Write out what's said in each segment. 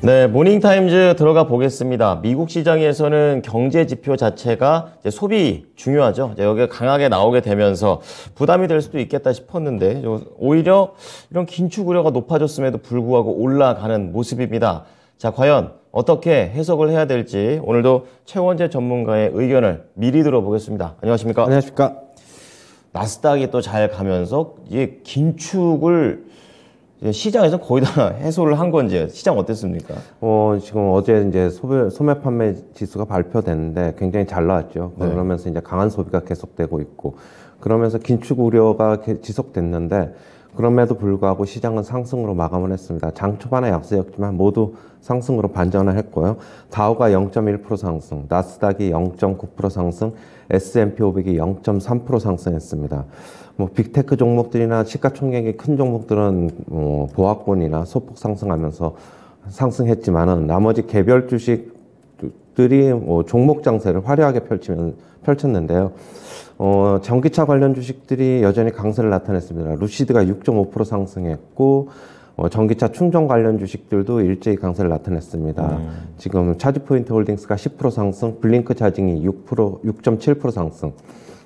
네, 모닝타임즈 들어가 보겠습니다. 미국 시장에서는 경제 지표 자체가 이제 소비 중요하죠. 이제 여기가 강하게 나오게 되면서 부담이 될 수도 있겠다 싶었는데 오히려 이런 긴축 우려가 높아졌음에도 불구하고 올라가는 모습입니다. 자, 과연 어떻게 해석을 해야 될지 오늘도 최원재 전문가의 의견을 미리 들어보겠습니다. 안녕하십니까? 안녕하십니까? 나스닥이 또 잘 가면서 이게 긴축을 시장에서 거의 다 해소를 한 건지 시장 어땠습니까? 지금 어제 이제 소매 판매 지수가 발표됐는데 굉장히 잘 나왔죠. 네. 그러면서 이제 강한 소비가 계속되고 있고, 그러면서 긴축 우려가 지속됐는데, 그럼에도 불구하고 시장은 상승으로 마감을 했습니다. 장 초반에 약세였지만 모두 상승으로 반전을 했고요. 다우가 0.1% 상승, 나스닥이 0.9% 상승, S&P 500이 0.3% 상승했습니다. 빅테크 종목들이나 시가총액이 큰 종목들은 보합권이나 소폭 상승하면서 상승했지만은 나머지 개별 주식들이 종목 장세를 화려하게 펼쳤는데요. 전기차 관련 주식들이 여전히 강세를 나타냈습니다. 루시드가 6.5% 상승했고, 전기차 충전 관련 주식들도 일제히 강세를 나타냈습니다. 지금 차지포인트 홀딩스가 10% 상승, 블링크 차징이 6.7% 상승,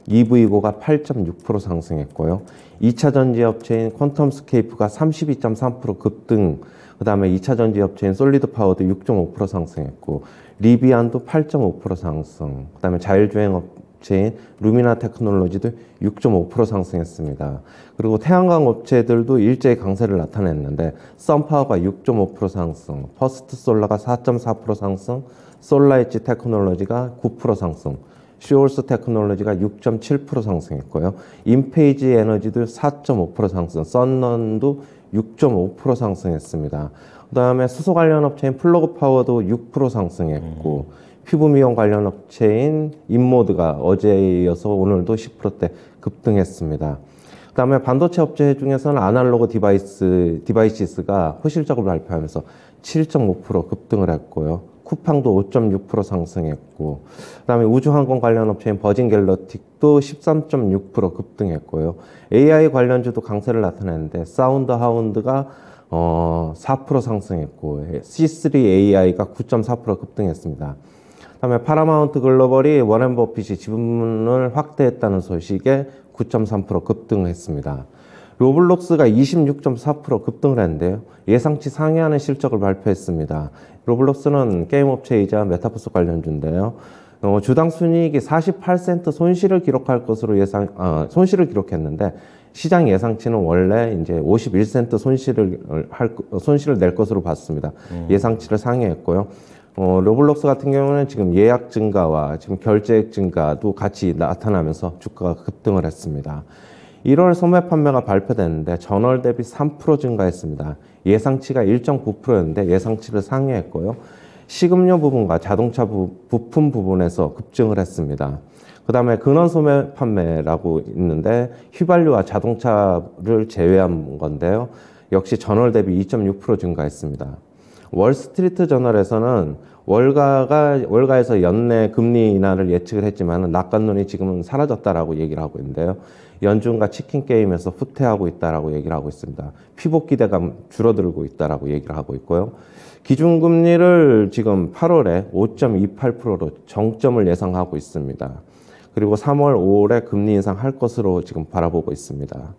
EV고가 8.6% 상승했고요. 2차 전지 업체인 퀀텀스케이프가 32.3% 급등, 그 다음에 2차 전지 업체인 솔리드 파워도 6.5% 상승했고, 리비안도 8.5% 상승, 그 다음에 자율주행 업체인 루미나 테크놀로지도 6.5% 상승했습니다. 그리고 태양광 업체들도 일제히 강세를 나타냈는데, 썬파워가 6.5% 상승, 퍼스트 솔라가 4.4% 상승, 솔라엣지 테크놀로지가 9% 상승, 슈올스 테크놀로지가 6.7% 상승했고요. 인페이지 에너지도 4.5% 상승, 썬런도 6.5% 상승했습니다. 그 다음에 수소 관련 업체인 플러그 파워도 6% 상승했고, 피부 미용 관련 업체인 인모드가 어제에 이어서 오늘도 10%대 급등했습니다. 그 다음에 반도체 업체 중에서는 아날로그 디바이시스가 호실적으로 발표하면서 7.5% 급등을 했고요. 쿠팡도 5.6% 상승했고, 그 다음에 우주항공 관련 업체인 버진 갤럭틱도 13.6% 급등했고요. AI 관련주도 강세를 나타냈는데, 사운드 하운드가 4% 상승했고, C3AI가 9.4% 급등했습니다. 그 다음에 파라마운트 글로벌이 워렌 버핏이 지분을 확대했다는 소식에 9.3% 급등했습니다. 로블록스가 26.4% 급등을 했는데요. 예상치 상회하는 실적을 발표했습니다. 로블록스는 게임 업체이자 메타버스 관련주인데요. 주당 순이익이 48센트 손실을 기록할 것으로 손실을 기록했는데, 시장 예상치는 원래 이제 51센트 손실을 낼 것으로 봤습니다. 예상치를 상회했고요. 로블록스 같은 경우는 지금 예약 증가와 지금 결제액 증가도 같이 나타나면서 주가가 급등을 했습니다. 1월 소매 판매가 발표됐는데 전월 대비 3% 증가했습니다. 예상치가 1.9%였는데 예상치를 상회했고요. 식음료 부분과 자동차 부품 부분에서 급증을 했습니다. 그 다음에 근원 소매 판매라고 있는데 휘발유와 자동차를 제외한 건데요. 역시 전월 대비 2.6% 증가했습니다. 월스트리트 저널에서는 월가에서 연내 금리 인하를 예측을 했지만 낙관론이 지금은 사라졌다라고 얘기를 하고 있는데요. 연준과 치킨 게임에서 후퇴하고 있다라고 얘기를 하고 있습니다. 피복 기대감 줄어들고 있다라고 얘기를 하고 있고요. 기준금리를 지금 8월에 5.28%로 정점을 예상하고 있습니다. 그리고 3월, 5월에 금리 인상할 것으로 지금 바라보고 있습니다.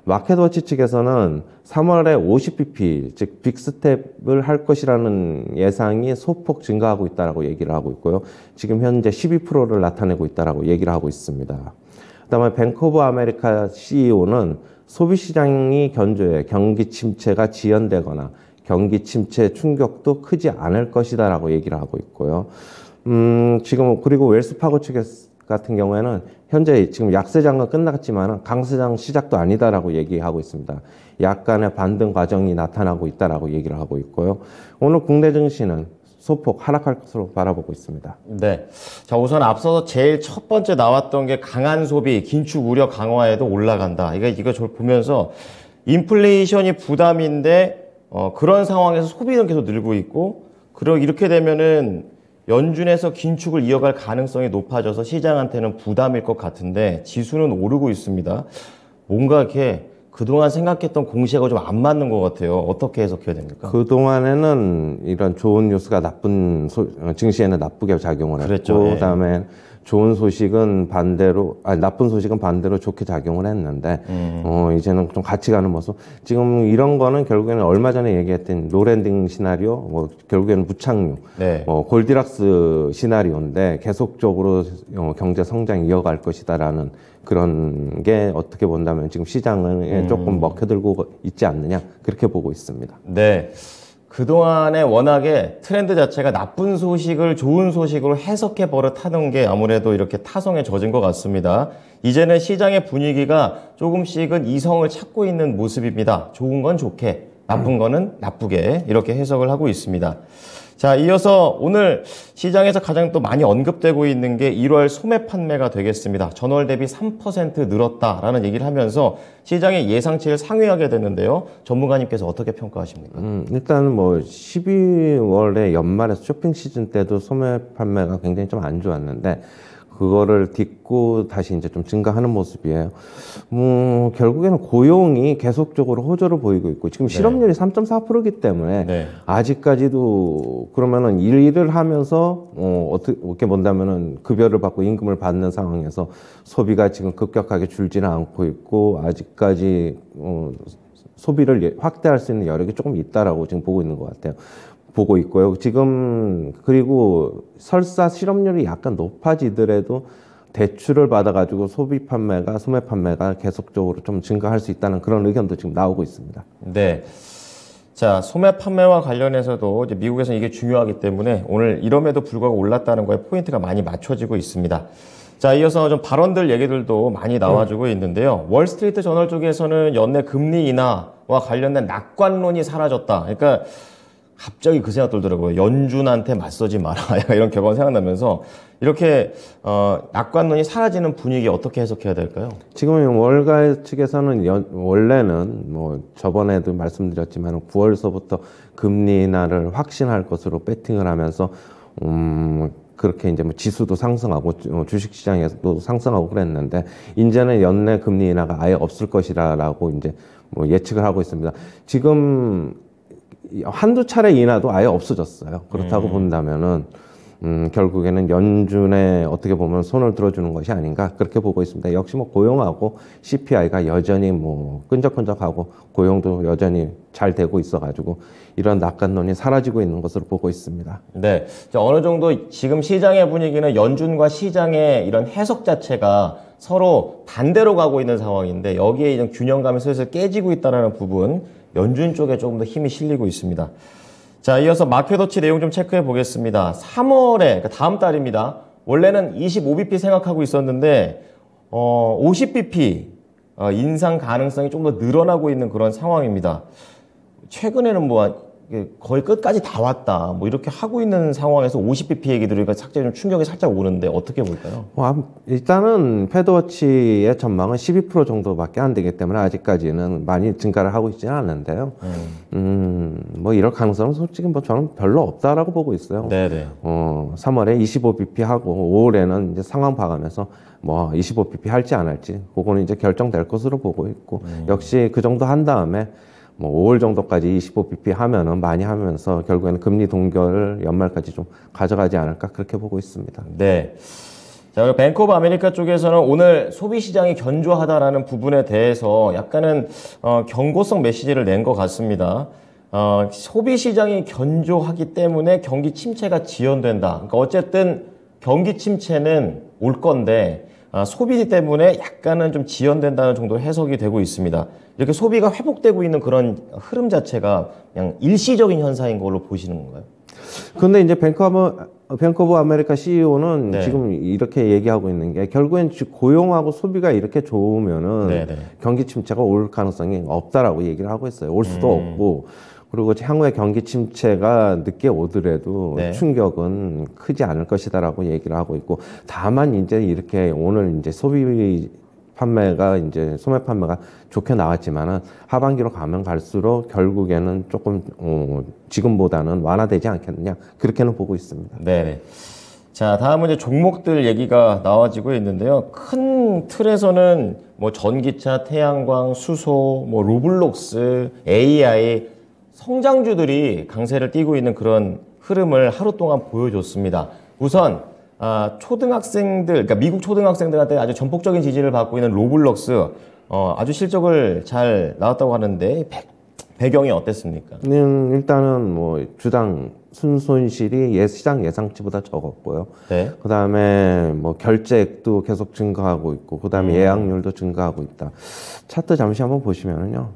마켓워치 측에서는 3월에 50bp, 즉 빅스텝을 할 것이라는 예상이 소폭 증가하고 있다고 얘기를 하고 있고요. 지금 현재 12%를 나타내고 있다고 얘기를 하고 있습니다. 그다음에 뱅크 오브 아메리카 CEO는 소비시장이 견조해 경기 침체가 지연되거나 경기 침체 충격도 크지 않을 것이다라고 얘기를 하고 있고요. 지금 그리고 웰스파고 측 같은 경우에는 현재 지금 약세장은 끝났지만 강세장 시작도 아니다라고 얘기하고 있습니다. 약간의 반등 과정이 나타나고 있다라고 얘기를 하고 있고요. 오늘 국내 증시는 소폭 하락할 것으로 바라보고 있습니다. 네. 자, 우선 앞서서 제일 첫 번째 나왔던 게 강한 소비, 긴축 우려 강화에도 올라간다. 이거 저를 보면서 인플레이션이 부담인데 그런 상황에서 소비는 계속 늘고 있고, 이렇게 되면은 연준에서 긴축을 이어갈 가능성이 높아져서 시장한테는 부담일 것 같은데 지수는 오르고 있습니다. 뭔가 이렇게 그동안 생각했던 공시가 좀 안 맞는 것 같아요. 어떻게 해석해야 됩니까? 그동안에는 이런 좋은 뉴스가 증시에는 나쁘게 작용을 했고, 그랬죠. 예. 그다음에 좋은 소식은 반대로, 나쁜 소식은 반대로 좋게 작용을 했는데, 이제는 좀 같이 가는 모습. 지금 이런 거는 결국에는 얼마 전에 얘기했던 노랜딩 시나리오, 결국에는 무착륙, 네. 골디락스 시나리오인데 계속적으로 경제 성장이 이어갈 것이다라는 그런 게 어떻게 본다면 지금 시장에 조금 먹혀들고 있지 않느냐, 그렇게 보고 있습니다. 네. 그동안에 워낙에 트렌드 자체가 나쁜 소식을 좋은 소식으로 해석해 버릇하는 게 아무래도 이렇게 타성에 젖은 것 같습니다. 이제는 시장의 분위기가 조금씩은 이성을 찾고 있는 모습입니다. 좋은 건 좋게, 나쁜 거는 나쁘게 이렇게 해석을 하고 있습니다. 자, 이어서 오늘 시장에서 가장 또 많이 언급되고 있는 게 1월 소매 판매가 되겠습니다. 전월 대비 3% 늘었다라는 얘기를 하면서 시장의 예상치를 상회하게 됐는데요. 전문가님께서 어떻게 평가하십니까? 일단 12월에 연말에 쇼핑 시즌 때도 소매 판매가 굉장히 좀 안 좋았는데, 그거를 딛고 다시 이제 좀 증가하는 모습이에요. 결국에는 고용이 계속적으로 호조를 보이고 있고, 지금 실업률이 3.4%이기 때문에, 네. 아직까지도 그러면은 일을 하면서, 어떻게 본다면은 급여를 받고 임금을 받는 상황에서 소비가 지금 급격하게 줄지는 않고 있고, 아직까지, 소비를 확대할 수 있는 여력이 조금 있다라고 지금 보고 있는 것 같아요. 보고 있고요. 지금 그리고 설사 실업률이 약간 높아지더라도 대출을 받아가지고 소매 판매가 계속적으로 좀 증가할 수 있다는 그런 의견도 지금 나오고 있습니다. 네. 자, 소매 판매와 관련해서도 이제 미국에서는 이게 중요하기 때문에 오늘 이럼에도 불구하고 올랐다는 거에 포인트가 많이 맞춰지고 있습니다. 자, 이어서 좀 발언들 얘기들도 많이 나와주고 있는데요. 월스트리트 저널 쪽에서는 연내 금리 인하와 관련된 낙관론이 사라졌다. 그러니까 갑자기 그 생각 들더라고요. 연준한테 맞서지 마라. 이런 격언 생각나면서 이렇게 낙관론이 사라지는 분위기 어떻게 해석해야 될까요? 지금 월가 측에서는 원래는 저번에도 말씀드렸지만 9월서부터 금리 인하를 확신할 것으로 배팅을 하면서 그렇게 이제 지수도 상승하고 주식시장에서도 상승하고 그랬는데, 이제는 연내 금리 인하가 아예 없을 것이라고 이제 예측을 하고 있습니다. 지금 한두 차례 인하도 아예 없어졌어요. 그렇다고 본다면은 결국에는 연준에 어떻게 보면 손을 들어주는 것이 아닌가, 그렇게 보고 있습니다. 역시 고용하고 CPI가 여전히 끈적끈적하고 고용도 여전히 잘 되고 있어가지고 이런 낙관론이 사라지고 있는 것으로 보고 있습니다. 네. 어느 정도 지금 시장의 분위기는 연준과 시장의 이런 해석 자체가 서로 반대로 가고 있는 상황인데, 여기에 이제 균형감이 슬슬 깨지고 있다는 부분, 연준 쪽에 조금 더 힘이 실리고 있습니다. 자, 이어서 마켓워치 내용 좀 체크해 보겠습니다. 3월에, 그러니까 다음 달입니다. 원래는 25bp 생각하고 있었는데 50bp 인상 가능성이 좀 더 늘어나고 있는 그런 상황입니다. 최근에는 거의 끝까지 다 왔다, 이렇게 하고 있는 상황에서 50bp 얘기 들으니까 좀 충격이 살짝 오는데 어떻게 볼까요? 일단은 패드워치의 전망은 12% 정도밖에 안 되기 때문에 아직까지는 많이 증가를 하고 있지는 않는데요. 이럴 가능성은 솔직히 저는 별로 없다라고 보고 있어요. 네네. 3월에 25bp 하고 5월에는 이제 상황 봐가면서 25bp 할지 안 할지 그거는 이제 결정될 것으로 보고 있고, 역시 그 정도 한 다음에 5월 정도까지 25bp 하면은 많이 하면서 결국에는 금리 동결을 연말까지 좀 가져가지 않을까, 그렇게 보고 있습니다. 네. 자, 그리고 뱅크 오브 아메리카 쪽에서는 오늘 소비 시장이 견조하다라는 부분에 대해서 약간은 경고성 메시지를 낸 것 같습니다. 소비 시장이 견조하기 때문에 경기 침체가 지연된다. 그러니까 어쨌든 경기 침체는 올 건데 소비 때문에 약간은 좀 지연된다는 정도로 해석이 되고 있습니다. 이렇게 소비가 회복되고 있는 그런 흐름 자체가 그냥 일시적인 현상인 걸로 보시는 건가요? 근데 이제 뱅크 오브 아메리카 CEO는 네. 지금 이렇게 얘기하고 있는 게, 결국엔 고용하고 소비가 이렇게 좋으면은 네네. 경기 침체가 올 가능성이 없다라고 얘기를 하고 있어요. 올 수도 없고, 그리고 향후에 경기 침체가 늦게 오더라도 네. 충격은 크지 않을 것이다라고 얘기를 하고 있고, 다만 이제 이렇게 오늘 이제 소매 판매가 좋게 나왔지만은 하반기로 가면 갈수록 결국에는 조금 지금보다는 완화되지 않겠느냐, 그렇게는 보고 있습니다. 네네. 자, 다음은 이제 종목들 얘기가 나와지고 있는데요. 큰 틀에서는 뭐 전기차, 태양광, 수소, 뭐 로블록스, AI 성장주들이 강세를 띠고 있는 그런 흐름을 하루 동안 보여줬습니다. 우선 초등학생들, 그러니까 미국 초등학생들한테 아주 전폭적인 지지를 받고 있는 로블록스 아주 실적을 잘 나왔다고 하는데 배경이 어땠습니까? 일단은 뭐 주당 순손실이 시장 예상치보다 적었고요. 네. 그 다음에 뭐 결제액도 계속 증가하고 있고, 그 다음에 예약률도 증가하고 있다. 차트 잠시 한번 보시면은요.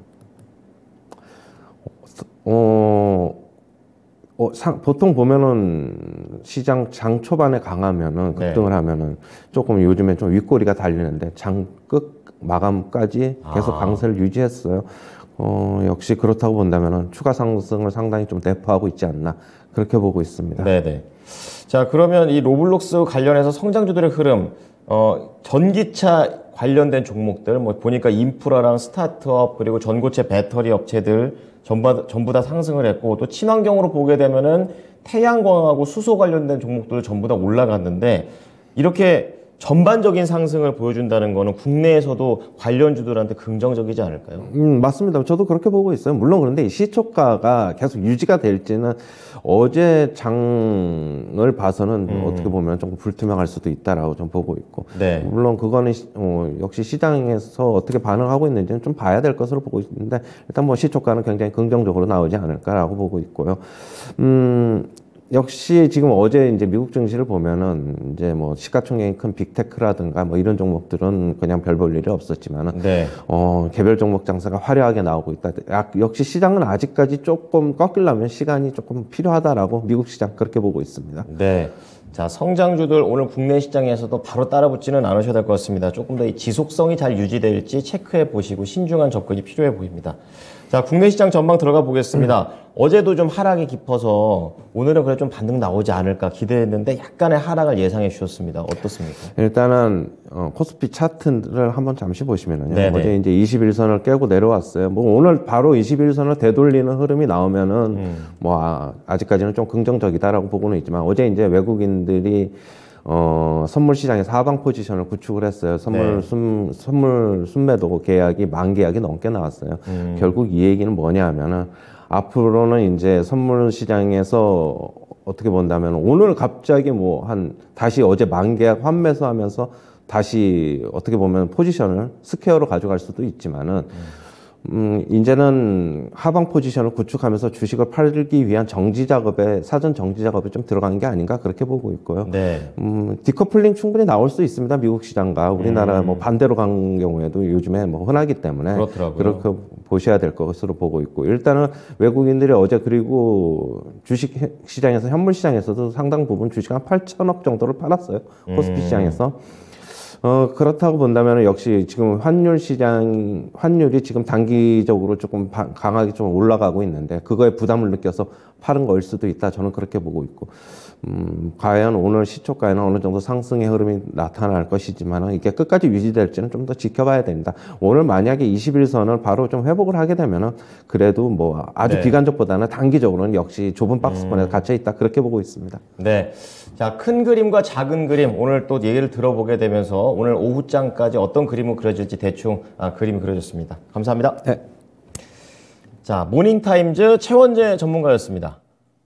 보통 보면은 시장 장 초반에 강하면은 급등을 하면은 조금 요즘에 좀 윗꼬리가 달리는데 장 끝 마감까지 계속 강세를 유지했어요. 역시 그렇다고 본다면은 추가 상승을 상당히 좀 내포하고 있지 않나 그렇게 보고 있습니다. 네네. 자, 그러면 이 로블록스 관련해서 성장주들의 흐름, 전기차 관련된 종목들, 뭐 보니까 인프라랑 스타트업 그리고 전고체 배터리 업체들 전부 다 상승을 했고, 또 친환경으로 보게 되면은 태양광하고 수소 관련된 종목들 전부 다 올라갔는데, 이렇게 전반적인 상승을 보여준다는 거는 국내에서도 관련주들한테 긍정적이지 않을까요? 맞습니다. 저도 그렇게 보고 있어요. 물론 그런데 이 시초가가 계속 유지가 될지는 어제 장을 봐서는 어떻게 보면 조금 불투명할 수도 있다라고 좀 보고 있고. 네. 물론 그거는 역시 시장에서 어떻게 반응하고 있는지는 좀 봐야 될 것으로 보고 있는데, 일단 뭐 시초가는 굉장히 긍정적으로 나오지 않을까라고 보고 있고요. 역시 지금 어제 이제 미국 증시를 보면은 이제 뭐 시가총액이 큰 빅테크라든가 뭐 이런 종목들은 그냥 별 볼 일이 없었지만은 네. 개별 종목 장세가 화려하게 나오고 있다. 역시 시장은 아직까지 조금 꺾이려면 시간이 조금 필요하다라고 미국 시장 그렇게 보고 있습니다. 네. 자, 성장주들 오늘 국내 시장에서도 바로 따라붙지는 않으셔야 될 것 같습니다. 조금 더 이 지속성이 잘 유지될지 체크해 보시고 신중한 접근이 필요해 보입니다. 자, 국내 시장 전망 들어가 보겠습니다. 어제도 좀 하락이 깊어서 오늘은 그래 좀 반등 나오지 않을까 기대했는데 약간의 하락을 예상해 주셨습니다. 어떻습니까? 일단은 코스피 차트를 한번 잠시 보시면은요. 네네. 어제 이제 21선을 깨고 내려왔어요. 뭐 오늘 바로 21선을 되돌리는 흐름이 나오면은 뭐 아직까지는 좀 긍정적이다라고 보고는 있지만, 어제 이제 외국인들이 선물 시장에서 하방 포지션을 구축을 했어요. 선물 순매도 계약이 10,000계약이 넘게 나왔어요. 결국 이 얘기는 뭐냐 하면은 앞으로는 이제 선물 시장에서 어떻게 본다면 오늘 갑자기 다시 어제 10,000계약 환매수하면서 다시 어떻게 보면 포지션을 스퀘어로 가져갈 수도 있지만은 이제는 하방 포지션을 구축하면서 주식을 팔기 위한 사전 정지 작업에 좀 들어간 게 아닌가 그렇게 보고 있고요. 네. 디커플링 충분히 나올 수 있습니다. 미국 시장과 우리나라 뭐 반대로 간 경우에도 요즘에 뭐 흔하기 때문에 그렇더라고요. 그렇게 보셔야 될 것으로 보고 있고, 일단은 외국인들이 어제 그리고 주식 시장에서 현물 시장에서도 상당 부분 주식 한 8천억 정도를 팔았어요. 코스피 시장에서. 그렇다고 본다면 역시 지금 환율이 지금 단기적으로 조금 강하게 좀 올라가고 있는데, 그거에 부담을 느껴서 파는 거일 수도 있다. 저는 그렇게 보고 있고, 과연 오늘 시초가에는 어느 정도 상승의 흐름이 나타날 것이지만 이게 끝까지 유지될지는 좀 더 지켜봐야 됩니다. 오늘 만약에 21선을 바로 좀 회복을 하게 되면은 그래도 뭐 아주 네. 기간적보다는 단기적으로는 역시 좁은 박스권에 갇혀 있다. 그렇게 보고 있습니다. 네. 자, 큰 그림과 작은 그림 오늘 또 얘기를 들어보게 되면서 오늘 오후장까지 어떤 그림이 그려질지 대충 그림이 그려졌습니다. 감사합니다. 네. 자, 모닝타임즈 최원재 전문가였습니다.